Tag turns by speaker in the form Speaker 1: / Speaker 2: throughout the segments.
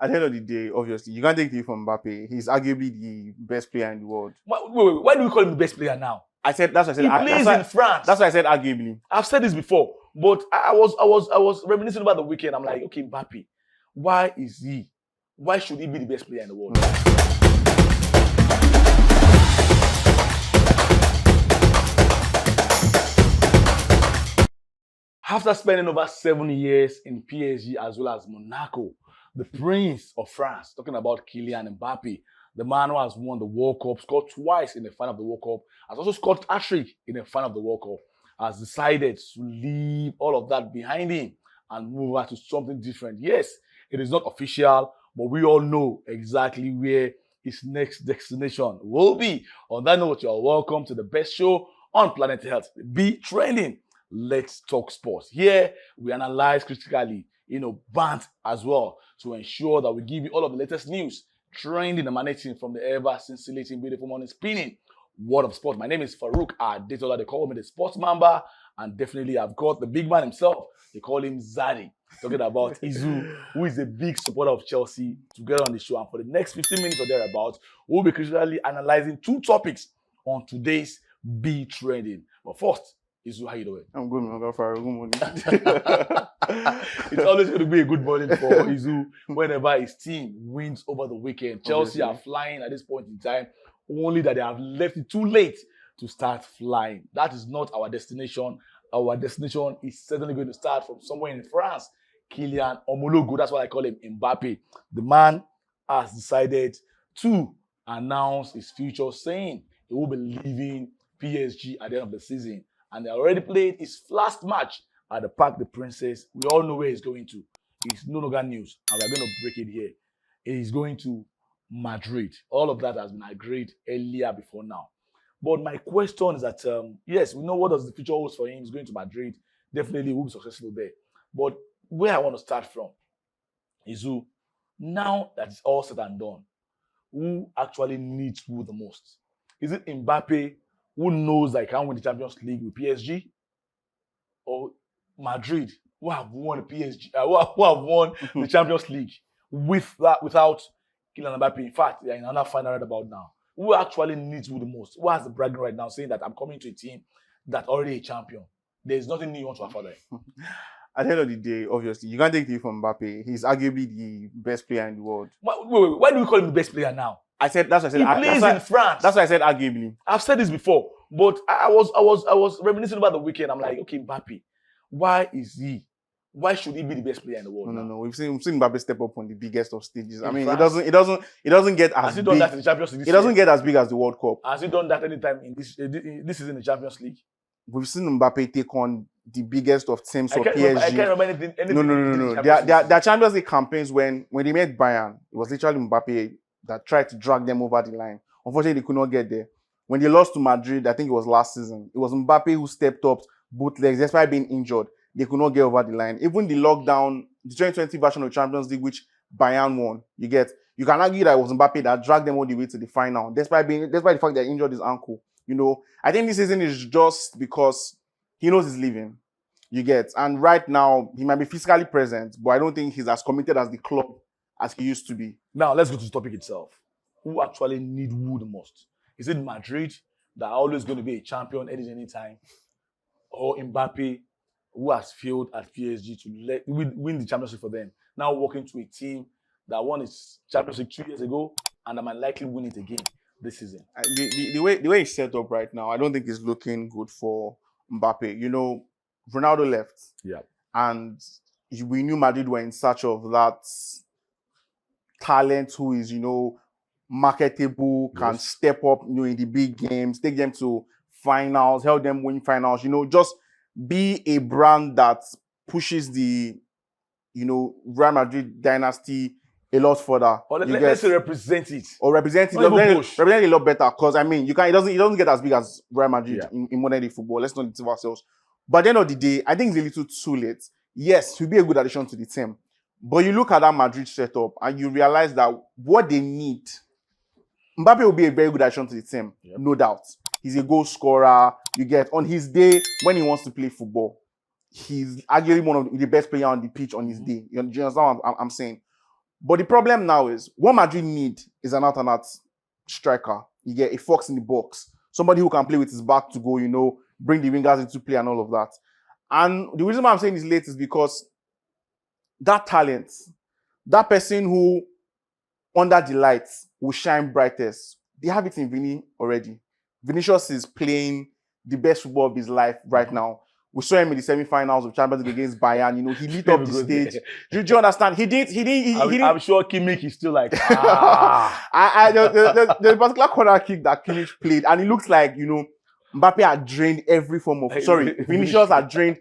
Speaker 1: At the end of the day, obviously, you can't take it from Mbappe. He's arguably the best player in the world.
Speaker 2: Wait, why do we call him the best player now?
Speaker 1: That's what I said.
Speaker 2: He plays in France.
Speaker 1: That's why I said arguably.
Speaker 2: I've said this before, but I was reminiscing about the weekend. I'm like, okay, Mbappe, why should he be the best player in the world? After spending over 7 years in PSG as well as Monaco, the Prince of France, talking about Kylian Mbappe, the man who has won the World Cup, scored twice in the final of the World Cup, has also scored a hat-trick in the final of the World Cup, has decided to leave all of that behind him and move on to something different. Yes, it is not official, but we all know exactly where his next destination will be. On that note, you're welcome to the best show on planet Earth, Be Trending. Let's talk sports. Here, we analyze critically, bant as well, to ensure that we give you all of the latest news, trending, emanating from the ever-scintillating, beautiful morning spinning world of sport. My name is Farouk Adetola. They call me the sports mamba, and definitely I've got the big man himself. They call him Zaddy. Talking about Izu, who is a big supporter of Chelsea, together on the show. And for the next 15 minutes or thereabouts, we'll be critically analyzing two topics on today's Be Trending. But first, Izu, how you doing?
Speaker 1: I'm good, man. Good morning.
Speaker 2: It's always going to be a good morning for Izu whenever his team wins over the weekend. Chelsea are flying at this point in time, only that they have left it too late to start flying. That is not our destination. Our destination is certainly going to start from somewhere in France. Kylian Omologo, that's what I call him, Mbappe. The man has decided to announce his future, saying he will be leaving PSG at the end of the season. And they already played his last match at the Parc des Princes. We all know where he's going to. It's no longer news, and we're going to break it here. He's going to Madrid. All of that has been agreed earlier before now. But my question is that, yes, we know what does the future holds for him. He's going to Madrid. Definitely will be successful there. But where I want to start from is who, now that it's all said and done, who actually needs who the most? Is it Mbappe, who knows that he can win the Champions League with PSG, or Madrid, who have won the who have won the Champions League without Kylian Mbappe? In fact, they're in another final right about now. Who actually needs who the most? Who has the bragging right now, saying that I'm coming to a team that's already a champion? There's nothing new you want to offer there.
Speaker 1: At the end of the day, obviously, you can't take it from Mbappe. He's arguably the best player in the world.
Speaker 2: Wait, why do we call him the best player now?
Speaker 1: That's what I said.
Speaker 2: He plays in France.
Speaker 1: That's why I said arguably.
Speaker 2: I've said this before, but I was reminiscing about the weekend. I'm like, okay, Mbappe, why should he be the best player in the world?
Speaker 1: No. We've seen Mbappe step up on the biggest of stages. I mean,
Speaker 2: France?
Speaker 1: it doesn't get as
Speaker 2: Has he
Speaker 1: big.
Speaker 2: done that in the Champions League?
Speaker 1: It doesn't get as big as the World Cup.
Speaker 2: Has he done that anytime in this is in the Champions League?
Speaker 1: We've seen Mbappe take on the biggest of teams of PSG.
Speaker 2: I can't remember anything.
Speaker 1: No. Their Champions League campaigns, when they met Bayern, it was literally Mbappe that tried to drag them over the line. Unfortunately, they could not get there. When they lost to Madrid, I think it was last season, it was Mbappe who stepped up both legs, despite being injured. They could not get over the line. Even the lockdown, the 2020 version of Champions League, which Bayern won, you can argue that it was Mbappe that dragged them all the way to the final, despite the fact that he injured his ankle. I think this season is just because he knows he's leaving. And right now, he might be physically present, but I don't think he's as committed as the club as he used to be.
Speaker 2: Now, let's go to the topic itself. Who actually need who the most? Is it Madrid, that are always going to be a champion any time? Or Mbappe, who has failed at PSG to win the Champions League for them, now walking to a team that won its Champions League 2 years ago and that might likely win it again this season?
Speaker 1: The way it's set up right now, I don't think it's looking good for Mbappe. Ronaldo left.
Speaker 2: Yeah. And
Speaker 1: we knew Madrid were in search of that talent who is, marketable, can step up, in the big games, take them to finals, help them win finals, just be a brand that pushes the, Real Madrid dynasty a lot further.
Speaker 2: Or let's say represent it.
Speaker 1: Or represent it a lot better. Because it doesn't get as big as Real Madrid in modern day football. Let's not deceive ourselves. But at the end of the day, I think it's a little too late. Yes, he'll be a good addition to the team. But you look at that Madrid setup and you realize that what they need, Mbappe will be a very good addition to the team, no doubt. He's a goal scorer. On his day, when he wants to play football, he's arguably one of the best players on the pitch on his day. You understand what I'm saying? But the problem now is what Madrid need is an out-and-out striker. You get a fox in the box, somebody who can play with his back to go, bring the wingers into play and all of that. And the reason why I'm saying it's late is because that talent, that person who under the lights will shine brightest, they have it in Vini already. Vinicius is playing the best football of his life right now. We saw him in the semi-finals of Champions League against Bayern. He lit up the stage. Do you understand? He didn't.
Speaker 2: I'm sure Kimmich is still like,
Speaker 1: There's a particular corner kick that Kimmich played, and it looks like, Mbappe had drained every form of, Vinicius had drained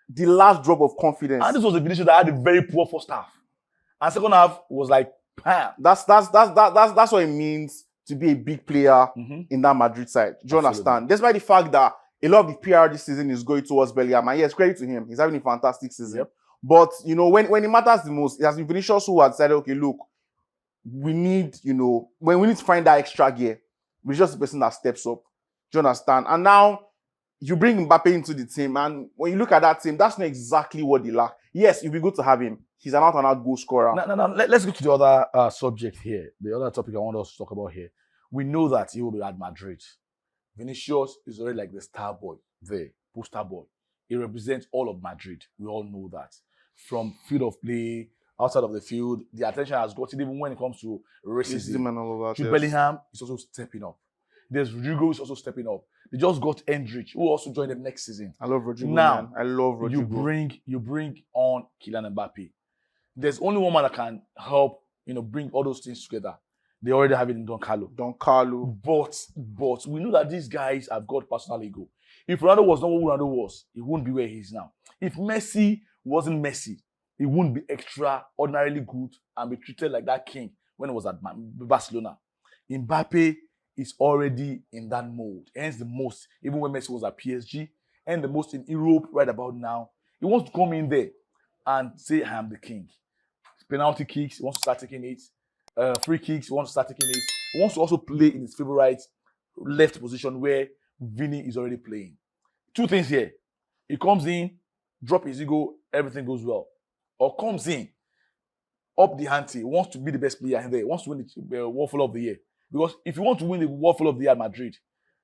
Speaker 1: the last drop of confidence.
Speaker 2: And this was a Vinicius that had a very poor first half. And second half was like, bam.
Speaker 1: That's what it means to be a big player in that Madrid side. Do you understand? Despite the fact that a lot of the PR this season is going towards Bellingham, and yes, credit to him. He's having a fantastic season. Yep. But, when it matters the most, it has been Vinicius who has said, okay, look, we need, when we need to find that extra gear, Vinicius is the person that steps up. Do you understand? And now, you bring Mbappe into the team, and when you look at that team, that's not exactly what they lack. Yes, it'd be good to have him. He's an out-and-out goal scorer.
Speaker 2: Now, let's go to the other subject here. The other topic I want us to talk about here. We know that he will be at Madrid. Vinicius is already like the star boy there, poster boy. He represents all of Madrid. We all know that. From field of play, outside of the field, the attention has gotten even when it comes to racism
Speaker 1: and all of that.
Speaker 2: Jude Bellingham is also stepping up. There's Rodrigo who is also stepping up. They just got Endrich, who also joined them next season.
Speaker 1: I love Rodrigo.
Speaker 2: Now,
Speaker 1: man. I love Rodrigo.
Speaker 2: You bring on Kylian Mbappe. There's only one man that can help, bring all those things together. They already have it in Don Carlo. But we know that these guys have got personal ego. If Ronaldo was not what Ronaldo was, he wouldn't be where he is now. If Messi wasn't Messi, he wouldn't be extraordinarily good and be treated like that king when he was at Barcelona. Mbappe is already in that mode. Hence the most, even when Messi was at PSG, and the most in Europe right about now. He wants to come in there and say, I am the king. Penalty kicks, he wants to start taking it. Free kicks, he wants to start taking it. He wants to also play in his favorite left position where Vini is already playing. Two things here. He comes in, drop his ego, everything goes well. Or comes in, up the ante, wants to be the best player in there, wants to win the Waffle of the Year. Because if you want to win the Waffle of the Year at Madrid,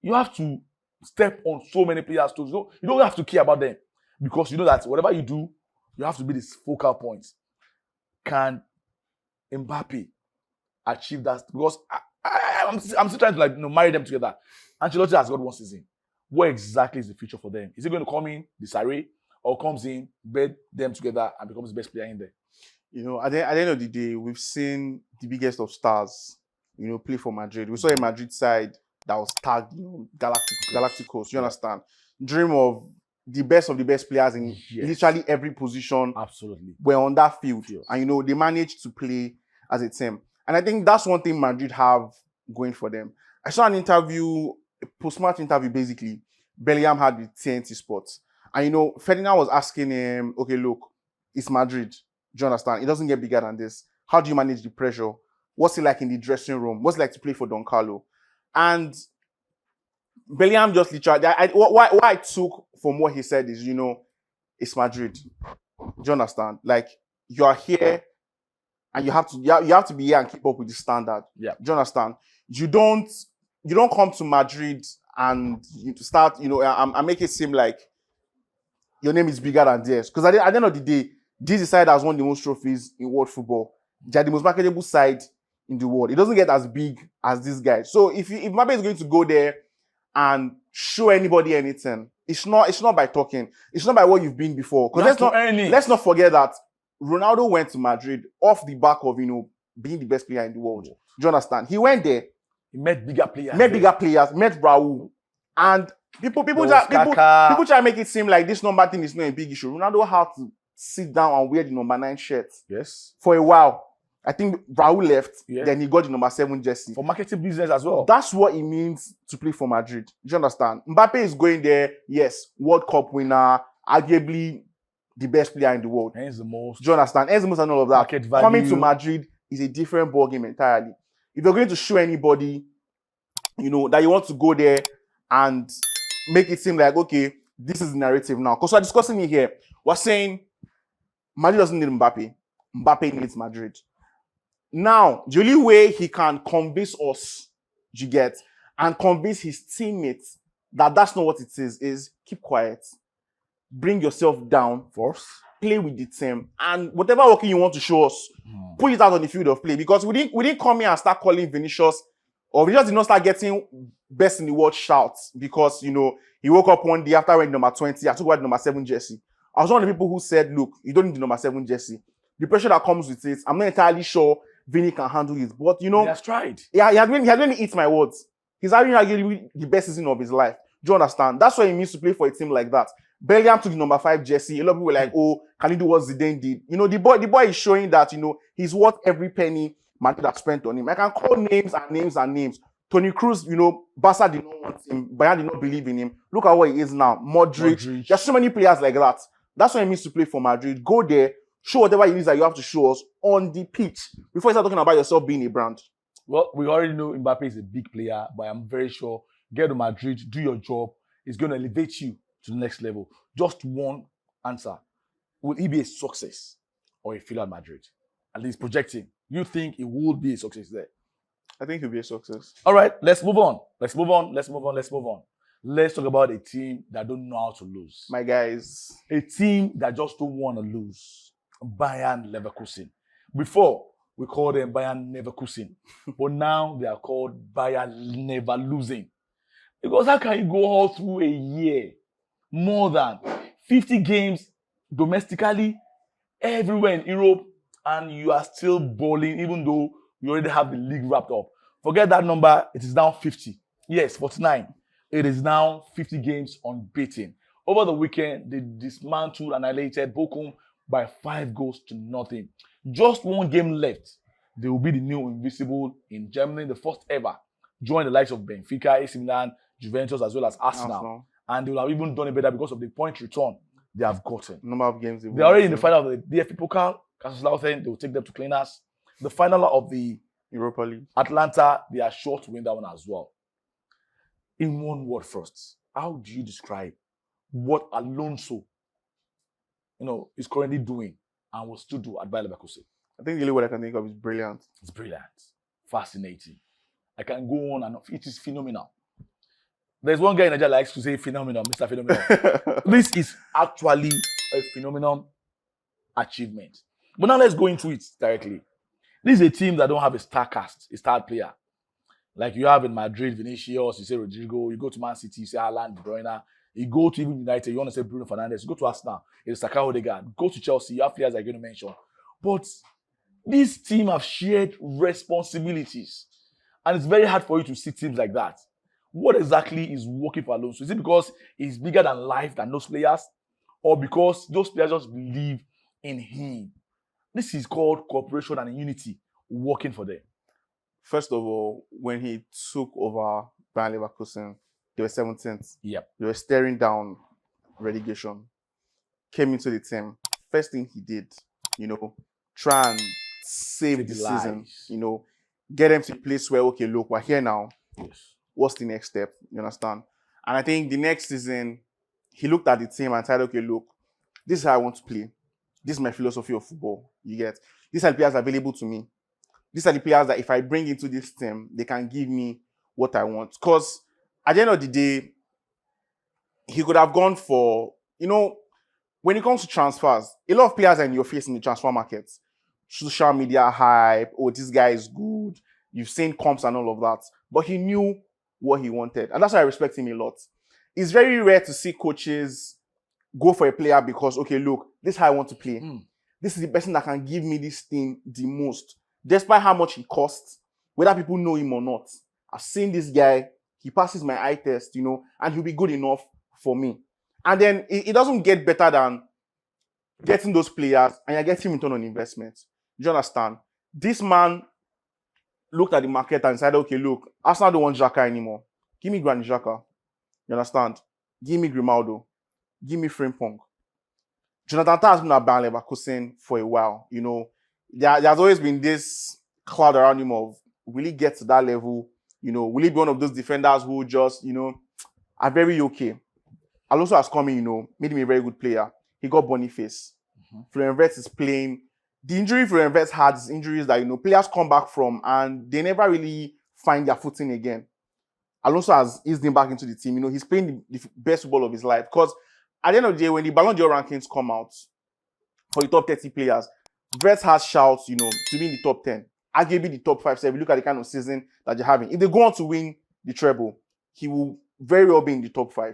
Speaker 2: you have to step on so many players too. So you don't have to care about them. Because you know that whatever you do, you have to be this focal point. Can Mbappe achieve that? Because I'm still trying to marry them together. Ancelotti has got one season. What exactly is the future for them? Is he going to come in disarray or comes in, bed them together and becomes the best player in there?
Speaker 1: At the end of the day, we've seen the biggest of stars, play for Madrid. We saw a Madrid side that was tagged, Galacticos. You understand? Dream of the best players in literally every position.
Speaker 2: Absolutely.
Speaker 1: Were on that field. Yes. And, they managed to play as a team. And I think that's one thing Madrid have going for them. I saw an interview, a post-match interview, basically, Bellingham had with TNT Sports. And, Ferdinand was asking him, okay, look, it's Madrid. Do you understand? It doesn't get bigger than this. How do you manage the pressure? What's it like in the dressing room? What's it like to play for Don Carlo? And Bellingham just literally, what I took from what he said is, it's Madrid. Do you understand? Like, you are here and you have to be here and keep up with the standard.
Speaker 2: Yeah.
Speaker 1: Do you understand? You don't come to Madrid and you start, and make it seem like your name is bigger than theirs. Because at the end of the day, this side has won the most trophies in world football. They are the most marketable side in the world. It doesn't get as big as this guy. So if Mbappe is going to go there and show anybody anything, it's not by talking. It's not by what you've been before. Because let's not forget that Ronaldo went to Madrid off the back of being the best player in the world. Do you understand? He went there.
Speaker 2: He met bigger players.
Speaker 1: Met Raul. And people try to make it seem like this number thing is not a big issue. Ronaldo had to sit down and wear the number 9 shirt.
Speaker 2: Yes.
Speaker 1: For a while. I think Raul left, then he got the number 7 jersey.
Speaker 2: For marketing business as well.
Speaker 1: That's what it means to play for Madrid. Do you understand? Mbappe is going there, yes, World Cup winner, arguably the best player in the world.
Speaker 2: Hence the most.
Speaker 1: Do you understand? Hence the most and all of that.
Speaker 2: Market value.
Speaker 1: Coming to Madrid is a different ballgame entirely. If you're going to show anybody, that you want to go there and make it seem like, okay, this is the narrative now. Because we're discussing it here. We're saying Madrid doesn't need Mbappe. Mbappe needs Madrid. Now, the only way he can convince us, you get, and convince his teammates that that's not what it is keep quiet, bring yourself down,
Speaker 2: Force.
Speaker 1: play with the team, and whatever working you want to show us, put it out on the field of play. Because we didn't come here and start calling Vinicius, or Vinicius did not start getting best in the world shouts because he woke up one day after wearing number 20. I took away the number 7 jersey. I was one of the people who said, look, you don't need the number 7 jersey. The pressure that comes with it, I'm not entirely sure Vinny can handle it. But
Speaker 2: He has tried.
Speaker 1: Yeah, he had really eat my words. He's having arguably the best season of his life. Do you understand? That's what it means to play for a team like that. Bellingham took the number 5 jersey. A lot of people were like, oh, can he do what Zidane did? The boy is showing that, he's worth every penny Madrid has spent on him. I can call names and names and names. Toni Kroos, Barca did not want him. Bayern did not believe in him. Look at what he is now. Modric. There's so many players like that. That's what it means to play for Madrid. Go there, show whatever it is that you have to show us on the pitch before you start talking about yourself being a brand.
Speaker 2: Well, we already know Mbappé is a big player, but I'm very sure get to Madrid, do your job. It's going to elevate you to the next level. Just one answer. Will he be a success or a failure at Madrid? At least projecting. You think it will be a success there?
Speaker 1: I think he'll be a success.
Speaker 2: All right, let's move on. Let's talk about a team that don't know how to lose.
Speaker 1: My guys.
Speaker 2: A team that just don't want to lose. Bayern Leverkusen. Before, we called them Bayern Leverkusen. But now they are called Bayern Never Losing. Because how can you go all through a year, more than 50 games domestically, everywhere in Europe, and you are still balling, even though you already have the league wrapped up? Forget that number. It is now 50. Yes, 49. It is now 50 games unbeaten. Over the weekend, they dismantled and annihilated Bochum by 5-0. Just one game left. They will be the new Invisible in Germany, the first ever. Join the likes of Benfica, AC Milan, Juventus, as well as Arsenal. And they will have even done it better because of the point return they have gotten.
Speaker 1: Number of games
Speaker 2: they're already in the final of the DFB Pokal. Kaiserslautern, they will take them to cleaners. The final of the
Speaker 1: Europa League.
Speaker 2: Atlanta, they are sure to win that one as well. In one word first, how do you describe what Alonso, is currently doing and will still do at Bayer Leverkusen?
Speaker 1: I think the only word I can think of is brilliant.
Speaker 2: It's brilliant. Fascinating. I can go on and on. It is phenomenal. There's one guy in Nigeria likes to say phenomenal, Mr. Phenomenal. This is actually a phenomenal achievement. But now let's go into it directly. This is a team that don't have a star cast, a star player. Like you have in Madrid, Vinicius, you say Rodrigo. You go to Man City, you say Haaland, De Bruyne. You go to even United, you want to say Bruno Fernandes. You go to Arsenal, it's Saka Odegaard. Go to Chelsea, you have players I'm going to mention. But this team have shared responsibilities. And it's very hard for you to see teams like that. What exactly is working for Alonso? Is it because he's bigger than life than those players? Or because those players just believe in him? This is called cooperation and unity working for them.
Speaker 1: First of all, when he took over Bayer Leverkusen, they were 17th.
Speaker 2: Yep.
Speaker 1: They were staring down relegation. Came into the team. First thing he did, try and save the season. Get them to a place where, okay, look, we're here now.
Speaker 2: Yes.
Speaker 1: What's the next step? You understand? And I think the next season, he looked at the team and said, okay, look, this is how I want to play. This is my philosophy of football. You get? These are the players available to me. These are the players that if I bring into this team, they can give me what I want. Because at the end of the day, he could have gone for, when it comes to transfers, a lot of players are in your face in the transfer market. Social media hype, oh, this guy is good. You've seen comps and all of that. But he knew what he wanted. And that's why I respect him a lot. It's very rare to see coaches go for a player because, okay, look, this is how I want to play. This is the person that can give me this thing the most. Despite how much he costs, whether people know him or not. I've seen this guy, he passes my eye test, and he'll be good enough for me. And then it doesn't get better than getting those players and you're getting return on investment. Do you understand? This man looked at the market and said, okay, look, Arsenal don't want Xhaka anymore. Give me Granit Xhaka. You understand? Give me Grimaldo. Give me Frimpong. Jonathan Tah has been at Bayer Leverkusen for a while. There's always been this cloud around him of, will he get to that level? Will he be one of those defenders who just, are very okay? Alonso has come in, made him a very good player. He got Boniface. Florian Wirtz is playing the injury Florian Wirtz had is injuries that players come back from and they never really find their footing again. Alonso has eased him back into the team. He's playing the best football of his life. Because at the end of the day, when the Ballon d'Or rankings come out for the top 30 players, Wirtz has shouts, to be in the top 10. Arguably the top 5, 7. Look at the kind of season that they're having. If they go on to win the treble, he will very well be in the top 5.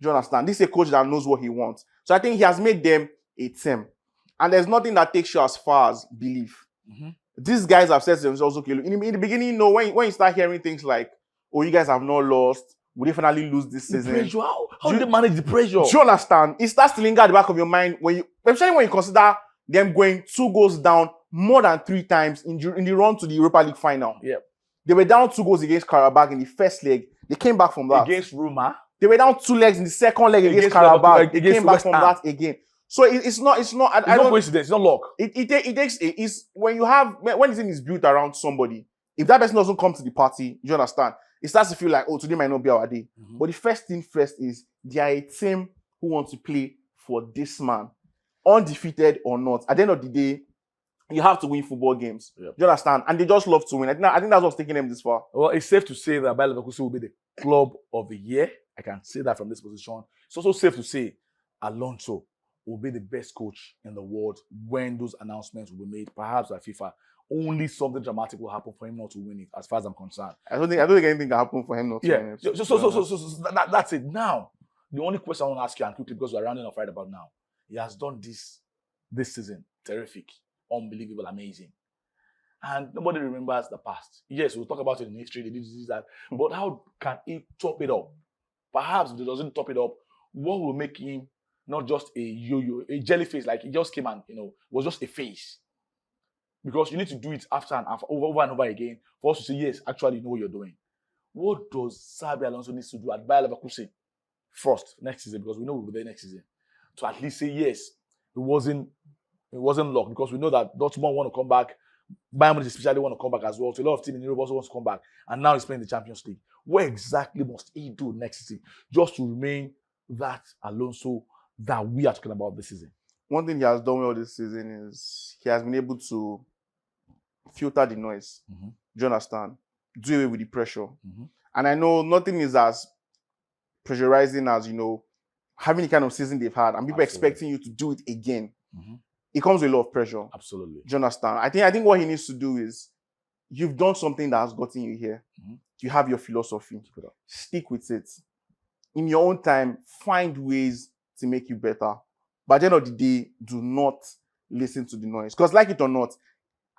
Speaker 1: Do you understand? This is a coach that knows what he wants. So I think he has made them a team. And there's nothing that takes you as far as belief.
Speaker 2: Mm-hmm.
Speaker 1: These guys have said to themselves, okay, in the beginning, when you start hearing things like, oh, you guys have not lost, we definitely lose this season.
Speaker 2: The pressure, how do they manage the pressure?
Speaker 1: Do you understand? It starts to linger at the back of your mind especially when you consider them going 2 goals down more than 3 times in the run to the Europa League final.
Speaker 2: Yeah.
Speaker 1: They were down 2 goals against Karabakh in the first leg. They came back from that.
Speaker 2: Against Roma.
Speaker 1: They were down 2 legs in the second leg against Karabakh. They came back from that again. So it's not
Speaker 2: coincidence. It's not luck.
Speaker 1: It's when the thing is built around somebody. If that person doesn't come to the party, you understand? It starts to feel like, oh, today might not be our day. Mm-hmm. But the first thing first is they are a team who wants to play for this man, undefeated or not. At the end of the day, you have to win football games. Yep. You understand? And they just love to win. I think that's what's taking them this far.
Speaker 2: Well, it's safe to say that Bayer Leverkusen will be the club of the year. I can say that from this position. It's also safe to say Alonso will be the best coach in the world when those announcements will be made, perhaps by FIFA. Only something dramatic will happen for him not to win it, as far as I'm concerned.
Speaker 1: I don't think anything can happen for him not to win it.
Speaker 2: So that's it. Now, the only question I want to ask you, and quickly, because we're rounding off right about now, he has done this season. Terrific, unbelievable, amazing. And nobody remembers the past. Yes, we'll talk about it in history, they did this, that. But how can he top it up? Perhaps if he doesn't top it up, what will make him not just a yo-yo, a jellyfish, like he just came and, was just a face? Because you need to do it after and after, over and over again, for us to say, yes, actually, you know what you're doing. What does Xabi Alonso need to do at Bayer Leverkusen first, next season? Because we know we'll be there next season. To at least say, yes, it wasn't luck. Because we know that Dortmund want to come back. Bayern Munich especially want to come back as well. So a lot of teams in Europe also want to come back. And now he's playing the Champions League. What exactly must he do next season just to remain that Alonso that we are talking about this season?
Speaker 1: One thing he has done well this season is he has been able to filter the noise. Mm-hmm. Do you understand? Do away with the pressure. Mm-hmm. And I know nothing is as pressurizing as, having the kind of season they've had and people expecting you to do it again. Mm-hmm. It comes with a lot of pressure.
Speaker 2: Absolutely.
Speaker 1: Do you understand? I think what he needs to do is, you've done something that has gotten you here. Mm-hmm. You have your philosophy. Stick with it. In your own time, find ways to make you better. But at the end of the day, do not listen to the noise. Because like it or not,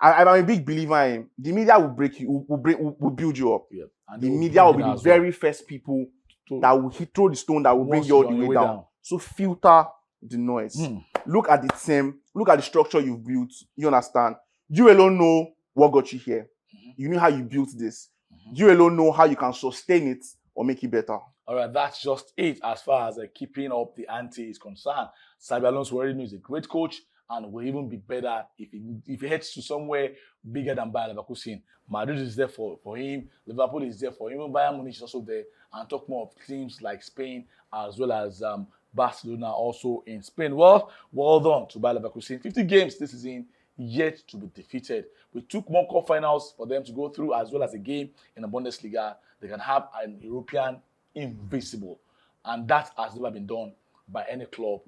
Speaker 1: I'm a big believer in the media will break you, will build you up. Yeah. And the media will be the very first people that will throw the stone that will bring you all the way down. So filter the noise. Look at the team. Look at the structure you've built. You understand? You alone know what got you here. Mm-hmm. You know how you built this. Mm-hmm. You alone know how you can sustain it or make it better.
Speaker 2: All right, that's just it as far as keeping up the ante is concerned. Xabi Alonso already knows he's a great coach and will even be better if he heads to somewhere bigger than Bayer Leverkusen. Madrid is there for him. Liverpool is there for him. Even Bayern Munich is also there. And talk more of teams like Spain as well as Barcelona also in Spain. Well done to Bayer Leverkusen. 50 games this season, yet to be defeated. We took more cup finals for them to go through as well as a game in the Bundesliga. They can have an European invisible. And that has never been done by any club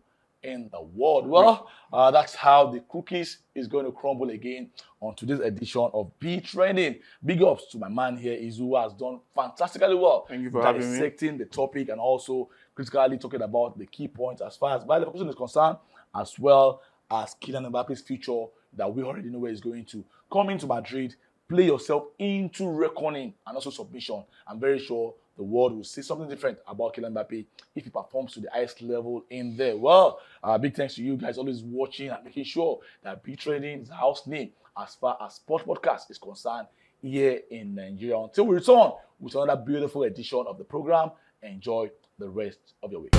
Speaker 2: in the world. Well, that's how the cookies is going to crumble again on today's edition of Be Trending. Big ups to my man here, Izu, who has done fantastically well.
Speaker 1: Thank you for having me.
Speaker 2: Dissecting the topic and also critically talking about the key points as far as Bayer Leverkusen is concerned, as well as Kylian Mbappe's future that we already know where he's going to. Come into Madrid, play yourself into reckoning and also submission. I'm very sure the world will see something different about Kylian Mbappe if he performs to the highest level in there. Well, big thanks to you guys always watching and making sure that Be Trading is the house name as far as Sports Podcast is concerned here in Nigeria. Until we return with another beautiful edition of the program, enjoy the rest of your week.